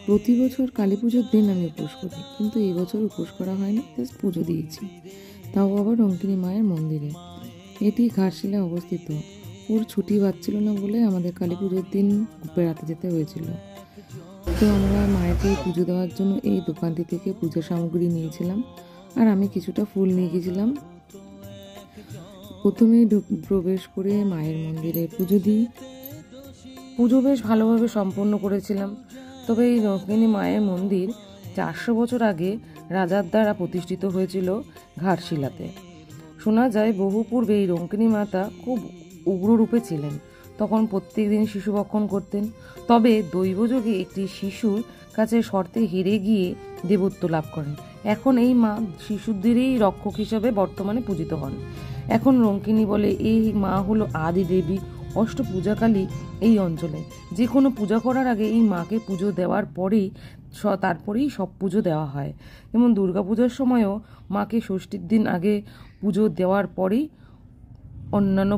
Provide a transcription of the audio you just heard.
প্রতি বছর কালী পুজোর দিন আমি উপোস করি, কিন্তু এই বছর উপোস করা হয়নি, জাস্ট পুজো দিয়েছি, তাও আবার রঙ্কিনী মায়ের মন্দিরে। এটি ঘাটশিলায় অবস্থিত। ওর ছুটি পাচ্ছিল না বলে আমাদের কালী পুজোর দিন বেড়াতে যেতে হয়েছিল। তো আমরা মায়েরকে পুজো দেওয়ার জন্য এই দোকানটি থেকে পূজা সামগ্রী নিয়েছিলাম, আর আমি কিছুটা ফুল নিয়ে গেছিলাম। প্রথমেই প্রবেশ করে মায়ের মন্দিরে পুজো দিই। পুজো বেশ ভালোভাবে সম্পন্ন করেছিলাম। তবে এই রঙ্কিনী মায়ের মন্দির 400 বছর আগে রাজার দ্বারা প্রতিষ্ঠিত হয়েছিল ঘাটশিলাতে। শোনা যায় বহু পূর্বে এই রঙ্কিনী মাতা খুব উগ্ররূপে ছিলেন, তখন প্রত্যেক দিন শিশু ভক্ষণ করতেন। তবে দৈবযোগে একটি শিশুর কাছে শর্তে হেরে গিয়ে দেবত্ব লাভ করেন। এখন এই মা শিশুদেরই রক্ষক হিসেবে বর্তমানে পূজিত হন। এখন রঙ্কিনী বলে এই মা হলো আদি দেবী, অষ্টপূজাকালী এই অঞ্চলে। যে কোনো পূজা করার আগে এই মাকে পুজো দেওয়ার পরেই তারপরেই সব পুজো দেওয়া হয়। যেমন দুর্গাপূজার সময়ও মাকে ষষ্ঠীর দিন আগে পুজো দেওয়ার পরেই অন্যান্য